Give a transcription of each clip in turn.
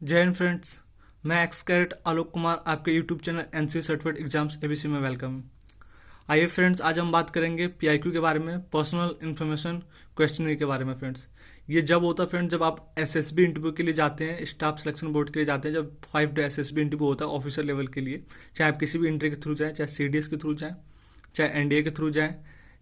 जय हिंद फ्रेंड्स। मैं x carat Alok Kumar आपके YouTube channel NC certificate exams ABC में वेलकम। आइए फ्रेंड्स, आज हम बात करेंगे पीआईक्यू के बारे में, पर्सनल इन्फॉर्मेशन क्वेश्चनरी के बारे में। फ्रेंड्स, ये जब होता है फ्रेंड्स, जब आप एसएसबी इंटरव्यू के लिए जाते हैं, स्टाफ सिलेक्शन बोर्ड के लिए जाते हैं, जब 5 डे एसएसबी इंटरव्यू होता है ऑफिसर लेवल के लिए। चाहे आप किसी भी इंटरव्यू के थ्रू जाएं, चाहे सीडीएस के थ्रू जाएं, चाहे एनडीए के थ्रू जाएं,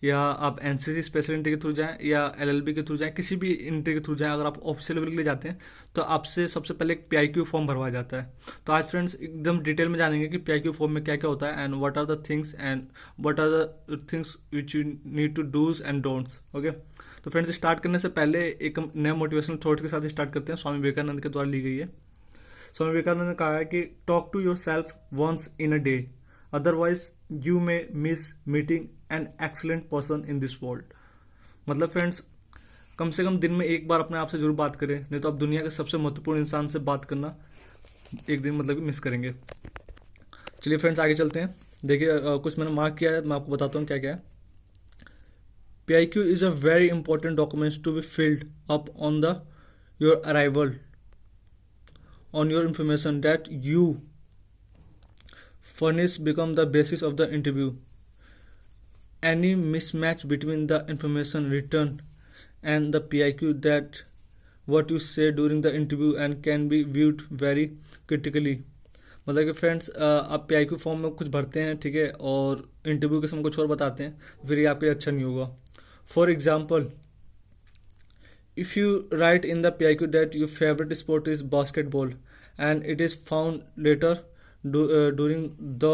या आप एनसीसी स्पेशल एंट्री के थ्रू जाएं या एलएलबी के थ्रू जाएं, किसी भी एंट्री के थ्रू जाएं, अगर आप ऑफिशियल लेवल के लिए जाते हैं तो आपसे सबसे पहले एक पीआईक्यू फॉर्म भरवाया जाता है। तो आज फ्रेंड्स एकदम डिटेल में जानेंगे कि पीआईक्यू फॉर्म में क्या क्या होता है and what are the things which you need to do's and don'ts. Okay, तो फ्रेंड्स स्टार्ट करने से पहले एक नए मोटिवेशनल थॉट्स के साथ स्टार्ट करते हैं। स्वामी विवेकानंद के द्वारा ली गई है। स्वामी विवेकानंद ने कहा है कि talk to yourself once in a day, otherwise you may miss meeting an excellent person in this world. मतलब फ्रेंड्स, कम से कम दिन में एक बार अपने आप से जरूर बात करें, नहीं तो आप दुनिया के सबसे महत्वपूर्ण इंसान से बात करना एक दिन मतलब मिस करेंगे। चलिए फ्रेंड्स, आगे चलते हैं। देखिए कुछ मैंने मार्क किया है, मैं आपको बताता हूँ क्या क्या है। PIQ is a very important document to be filled up on the your arrival on your information that you furnish become the basis of the interview. Any mismatch between the information written and the PIQ that what you say during the interview and can be viewed very critically. मतलब कि friends, आप PIQ form में कुछ भरते हैं, ठीक है, और इंटरव्यू के समय कुछ और बताते हैं, फिर ये आपके लिए अच्छा नहीं होगा। For example, if you write in the PIQ that your favorite sport is basketball and it is found later during the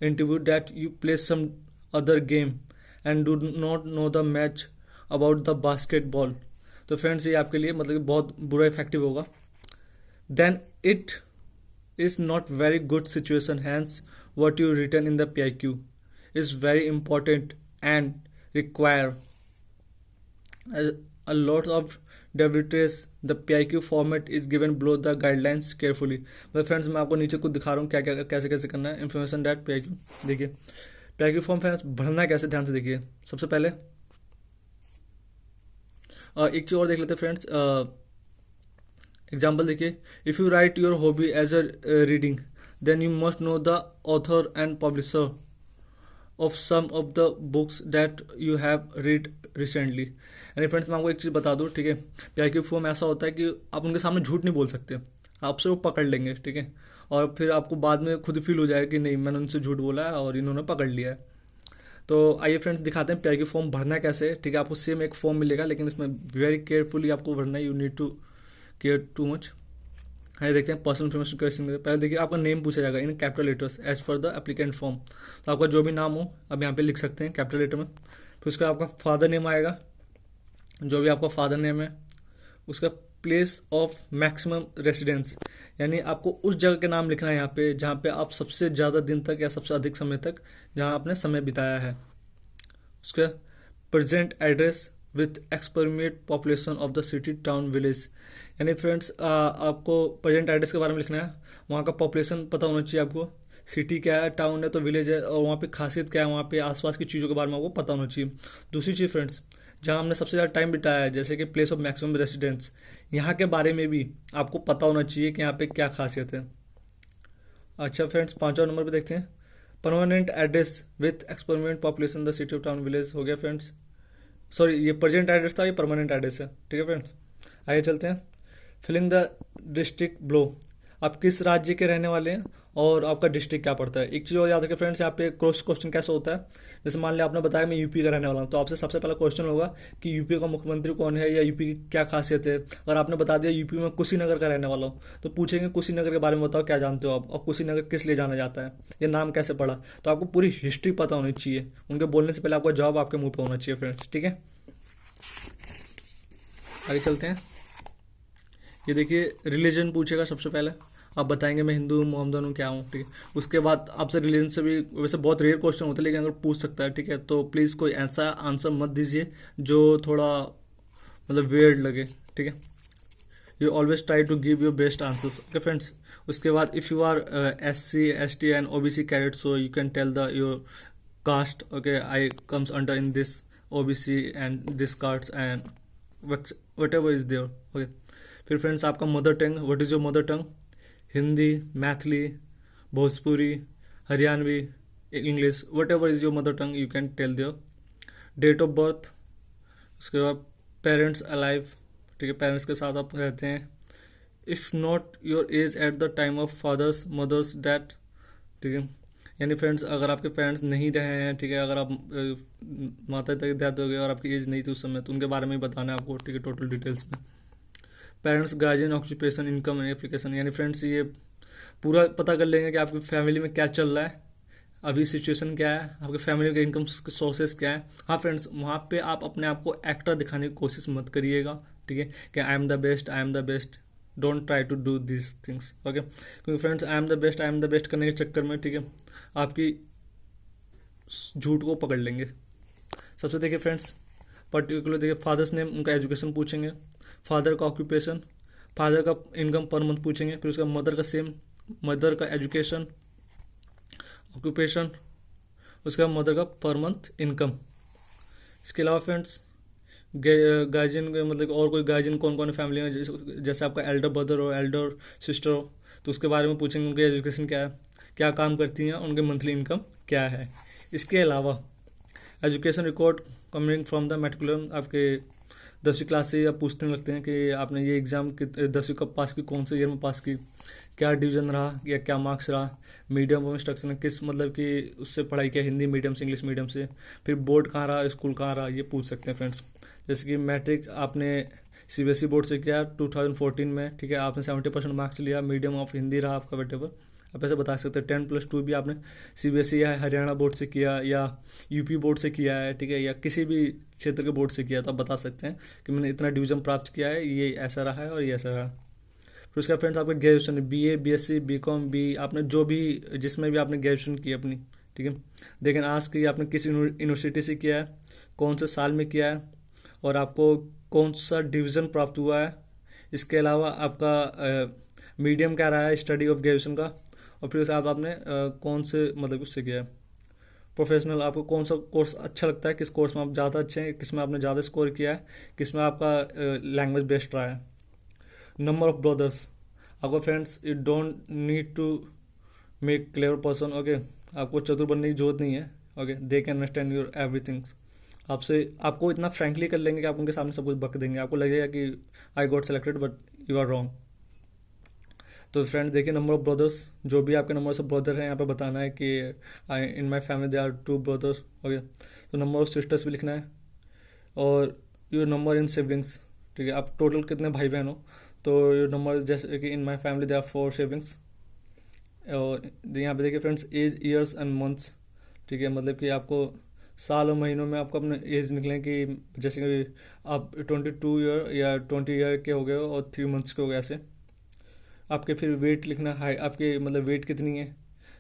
interview that you play some other game and do not know the match about the basketball, तो friends ये आपके लिए मतलब कि बहुत बुरा effective होगा। then it is not very good situation, hence what you written in the PIQ is very important and require as a lot of WTS. The PIQ format is given below the guidelines carefully. मतलब friends, मैं आपको नीचे कुछ दिखा रहा हूँ क्या क्या कैसे कैसे करना है। इन्फॉर्मेशन डैट PIQ, देखिए PIQ फॉर्म फ्रेंड्स भरना कैसे, ध्यान से देखिए। सबसे पहले एक चीज़ और देख लेते हैं फ्रेंड्स। एग्जाम्पल देखिए, if you write your hobby as a reading then you must know the author and publisher of some of the books that you have read recently. यानी फ्रेंड्स, मैं आपको एक चीज़ बता दूँ, ठीक है, पीआईक्यू फॉर्म ऐसा होता है कि आप उनके सामने झूठ नहीं बोल सकते, आपसे वो पकड़ लेंगे, ठीक है, और फिर आपको बाद में खुद फील हो जाएगा कि नहीं, मैंने उनसे झूठ बोला है और इन्होंने पकड़ लिया है। तो आइए फ्रेंड्स दिखाते हैं पीआईक्यू फॉर्म भरना कैसे है। ठीक है, आपको सेम एक फॉर्म मिलेगा, लेकिन इसमें वेरी केयरफुली आपको भरना है। You need to care too much. आइए देखते हैं पर्सनल इन्फॉर्मेशन क्वेश्चन। पहले देखिए, आपका नेम पूछा जाएगा in capital letters as per the applicant form. तो आपका जो भी नाम हो अब यहाँ पे लिख सकते हैं कैपिटल लेटर में। फिर उसका आपका फादर नेम आएगा, जो भी आपका फादर नेम है। उसका प्लेस ऑफ मैक्सिमम रेसिडेंस, यानी आपको उस जगह के नाम लिखना है यहाँ पे जहाँ पे आप सबसे ज़्यादा दिन तक या सबसे अधिक समय तक जहाँ आपने समय बिताया है। उसका present address with experiment population of the city town village, यानी फ्रेंड्स आपको प्रेजेंट एड्रेस के बारे में लिखना है। वहाँ का पॉपुलेशन पता होना चाहिए आपको, सिटी क्या है, टाउन है तो विलेज है, और वहाँ पे खासियत क्या है, वहाँ पे आसपास की चीज़ों के बारे में आपको पता होना चाहिए। दूसरी चीज़ फ्रेंड्स, जहाँ हमने सबसे ज़्यादा टाइम बिताया है, जैसे कि प्लेस ऑफ मैक्सिमम रेसिडेंस, यहाँ के बारे में भी आपको पता होना चाहिए कि यहाँ पे क्या खासियत है। अच्छा फ्रेंड्स, पाँचवा नंबर पे देखते हैं, permanent address with experiment population the city of town village. हो गया फ्रेंड्स, सॉरी ये प्रेजेंट एड्रेस था, ये परमानेंट एड्रेस है, ठीक है फ्रेंड्स। आगे चलते हैं, फिलिंग द डिस्ट्रिक्ट ब्लो, आप किस राज्य के रहने वाले हैं और आपका डिस्ट्रिक्ट क्या पड़ता है। एक चीज़ और याद रखें फ्रेंड्स, यहाँ पे क्रॉस क्वेश्चन कैसे होता है। जैसे मान लिया आपने बताया मैं यूपी का रहने वाला हूँ, तो आपसे सबसे पहला क्वेश्चन होगा कि यूपी का मुख्यमंत्री कौन है या यूपी की क्या खासियत है। अगर आपने बता दिया यूपी में कुशीनगर का रहने वाला हूँ, तो पूछेंगे कुशीनगर के बारे में बताओ क्या जानते हो आप, और कुशीनगर किस लिए जाना जाता है, ये नाम कैसे पड़ा। तो आपको पूरी हिस्ट्री पता होनी चाहिए, उनके बोलने से पहले आपका जवाब आपके मुंह पर होना चाहिए फ्रेंड्स, ठीक है। आगे चलते हैं, ये देखिए रिलीजन पूछेगा सबसे पहले, आप बताएंगे मैं हिंदू हूँ, मोहम्मदन हूँ, क्या हूँ, ठीक है। उसके बाद आपसे रिलीजन से भी वैसे बहुत रेयर क्वेश्चन होता है, लेकिन अगर पूछ सकता है, ठीक है, तो प्लीज़ कोई ऐसा आंसर मत दीजिए जो थोड़ा मतलब वियर्ड लगे, ठीक है। You always try to give your best answers, okay friends. उसके बाद if you are SC ST and OBC cadet, so you can tell the your caste, okay, I comes under in this OBC and this caste and whatever is there, okay। फिर friends आपका mother tongue, what is your mother tongue? Hindi, Maithili, Bhojpuri, Haryanvi, English, whatever is your mother tongue you can tell their. Date of birth, उसके बाद parents alive, ठीक है, parents के साथ आप रहते हैं। If not your age at the time of father's mother's death, ठीक है, यानी फ्रेंड्स अगर आपके पेरेंट्स नहीं रहे हैं, ठीक है, अगर आप माता पिता की डेथ हो गई और आपकी एज नहीं थी उस समय, तो उनके बारे में बताना है आपको, ठीक है, टोटल डिटेल्स में। Parents, guardian, occupation, income and application, यानी फ्रेंड्स ये पूरा पता कर लेंगे कि आपकी फैमिली में क्या चल रहा है, अभी सिचुएशन क्या है, आपके फैमिली के इनकम सोर्सेस क्या है। हाँ फ्रेंड्स, वहाँ पे आप अपने आप को एक्टर दिखाने की कोशिश मत करिएगा, ठीक है, कि I am the best, I am the best, don't try to do this things, okay. क्योंकि friends I am the best, I am the best करने के चक्कर में, ठीक है, आपकी झूठ को पकड़ लेंगे। सबसे देखिए फ्रेंड्स, पर्टिकुलर देखिए, फादर्स नेम, उनका एजुकेशन पूछेंगे, फादर का ऑक्यूपेशन, फादर का इनकम पर मंथ पूछेंगे, फिर उसका मदर का सेम, मदर का एजुकेशन, ऑक्यूपेशन, उसका मदर का पर मंथ इनकम। इसके अलावा फ्रेंड्स गार्जियन, मतलब और कोई गार्जियन कौन कौन है फैमिली में, जैसे आपका एल्डर ब्रदर हो, एल्डर सिस्टर हो, तो उसके बारे में पूछेंगे, उनकी एजुकेशन क्या है, क्या काम करती हैं, उनके मंथली इनकम क्या है। इसके अलावा education record coming from the matriculum, आपके 10वीं क्लास से आप पूछने लगते हैं कि आपने ये एग्ज़ाम 10वीं कब पास की, कौन से ईयर में पास की, क्या डिवीज़न रहा या क्या मार्क्स रहा, मीडियम ऑफ इंस्ट्रक्शन किस, मतलब कि उससे पढ़ाई किया, हिंदी मीडियम से, इंग्लिश मीडियम से, फिर बोर्ड कहाँ रहा, स्कूल कहाँ रहा, ये पूछ सकते हैं फ्रेंड्स। जैसे कि मैट्रिक आपने सीबीएसई बोर्ड से किया 2014 में, ठीक है, आपने 70% मार्क्स लिया, मीडियम ऑफ हिंदी रहा आपका वेटेवर, आप ऐसे बता सकते हैं। 10+2 भी आपने सीबीएसई या हरियाणा बोर्ड से किया या यूपी बोर्ड से किया है, ठीक है, या किसी भी क्षेत्र के बोर्ड से किया, तो आप बता सकते हैं कि मैंने इतना डिवीज़न प्राप्त किया है, ये ऐसा रहा है और ये ऐसा रहा। फिर उसका फ्रेंड्स आपका graduation, BA, BSc, BCom, B, आपने जो भी, जिसमें भी आपने ग्रेजुएशन की अपनी, ठीक है, देखें आज की आपने किस यूनिवर्सिटी से किया है, कौन से साल में किया है, और आपको कौन सा डिवीज़न प्राप्त हुआ है। इसके अलावा आपका मीडियम क्या रहा है स्टडी ऑफ ग्रेजुएशन का, और फिर उसके बाद आपने कौन से, मतलब उससे किया है। प्रोफेशनल, आपको कौन सा कोर्स अच्छा लगता है, किस कोर्स में आप ज़्यादा अच्छे हैं, किस में आपने ज़्यादा स्कोर किया है, किस में आपका लैंग्वेज बेस्ट रहा है। नंबर ऑफ ब्रदर्स, आपको friends you don't need to make clever person, okay, आपको चतुर बनने की जरूरत नहीं है, okay, they can understand your everything. आपसे, आपको इतना फ्रैंकली कर लेंगे कि आप उनके सामने सब कुछ बक देंगे, आपको लगेगा कि I got selected but you are wrong. तो फ्रेंड्स देखिए, नंबर ऑफ ब्रदर्स, जो भी आपके नंबर ऑफ ब्रदर हैं यहाँ पे बताना है कि in my family they are 2 brothers, okay. तो नंबर ऑफ सिस्टर्स भी लिखना है, और योर नंबर इन सिबलिंग्स, ठीक है, आप टोटल कितने भाई बहन हो, तो योर नंबर, जैसे कि in my family they are 4 siblings. और यहाँ पे देखिए friends, age, years and months, ठीक है, मतलब कि आपको साल और महीनों में आपको अपने एज निकलें, कि जैसे कि आप 22 ईयर या 20 ईयर के हो गए हो और 3 मंथ्स के हो गए, ऐसे। आपके फिर वेट लिखना, हाइट, आपके मतलब वेट कितनी है,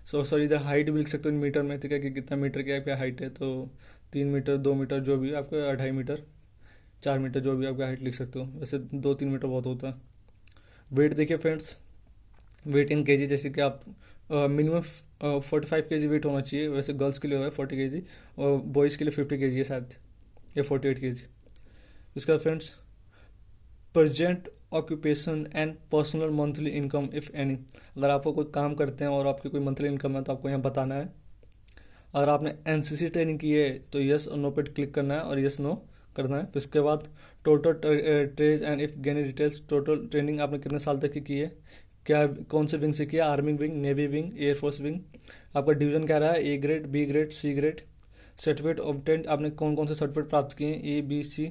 सॉरी इधर हाइट भी लिख सकते हो मीटर में, ठीक है, कि कितना मीटर की आपकी हाइट है, तो 3 मीटर, 2 मीटर, जो भी आपका 2.5 मीटर, 4 मीटर, जो भी आपका हाइट लिख सकते हो, वैसे 2-3 मीटर बहुत होता है। वेट देखिए फ्रेंड्स, वेट इन केजी, जैसे कि आप मिनिमम 45 केजी वेट होना चाहिए, वैसे गर्ल्स के लिए होगा 40 केजी, और बॉयज़ के लिए 50 केजी है शायद, या 48 केजी। इसके बाद friends, present occupation and personal monthly income if any, अगर आपको कोई काम करते हैं और आपकी कोई मंथली इनकम है तो आपको यहाँ बताना है। अगर आपने एनसीसी ट्रेनिंग की है तो यस और नो पे क्लिक करना है और यस नो करना है। फिर उसके बाद टोटल ट्रेज एंड इफ गेनी डिटेल्स, टोटल ट्रेनिंग आपने कितने साल तक की है, क्या कौन से विंग से किया, army wing, navy wing, air force wing, आपका डिवीजन क्या रहा है, A grade, B grade, C grade, certificate obtained, आपने कौन कौन से सर्टिफिकेट प्राप्त किए, ए बी सी।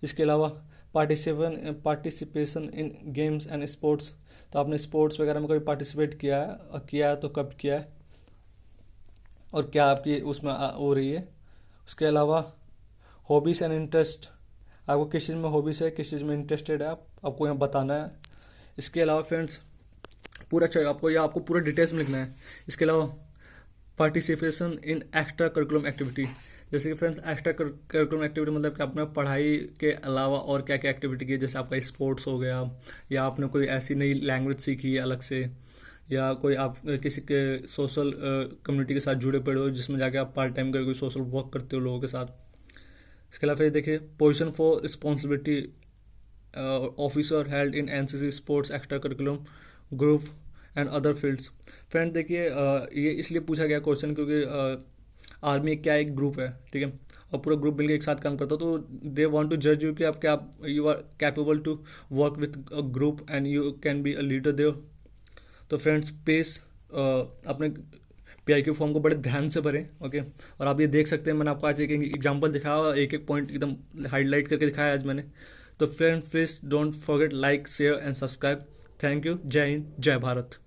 इसके अलावा participation in games and sports, तो आपने स्पोर्ट्स वगैरह में कभी पार्टिसिपेट किया है, और किया है तो कब किया है, और क्या आपकी उसमें हो रही है। उसके अलावा हॉबीज़ एंड इंटरेस्ट, आपको किस चीज़ में हॉबीज़ है, किस चीज़ में इंटरेस्टेड है, आपको यहाँ बताना है। इसके अलावा फ्रेंड्स पूरा चाहिए आपको, या आपको पूरा डिटेल्स में लिखना है। इसके अलावा पार्टिसिपेशन इन एक्स्ट्रा करिकुलम एक्टिविटी, जैसे कि फ्रेंड्स एक्स्ट्रा करिकुलम एक्टिविटी मतलब कि आपने पढ़ाई के अलावा और क्या क्या एक्टिविटी की है, जैसे आपका स्पोर्ट्स हो गया, या आपने कोई ऐसी नई लैंग्वेज सीखी है अलग से, या कोई आप किसी के सोशल कम्युनिटी के साथ जुड़े पड़े हो जिसमें जाके आप पार्ट टाइम करके कोई सोशल वर्क करते हो लोगों के साथ। इसके अलावा फिर देखिए position for responsibility officer held in NCC sports extra curriculum group and other fields. Friend देखिए, ये इसलिए पूछा गया क्वेश्चन क्योंकि आर्मी क्या एक ग्रुप है, ठीक है, और पूरा ग्रुप मिलकर एक साथ काम करता है, तो दे वांट टू जज यू कि आप क्या you are capable to work with a group and you can be a leader there. तो फ्रेंड्स प्लीज़ अपने पीआईक्यू फॉर्म को बड़े ध्यान से भरें, ओके। और आप ये देख सकते हैं, मैंने आपको आज एक एग्जांपल दिखाया और एक एक पॉइंट एकदम हाईलाइट करके दिखाया आज मैंने। तो friends please don't forget like share and subscribe. Thank you. जय हिंद, जय भारत।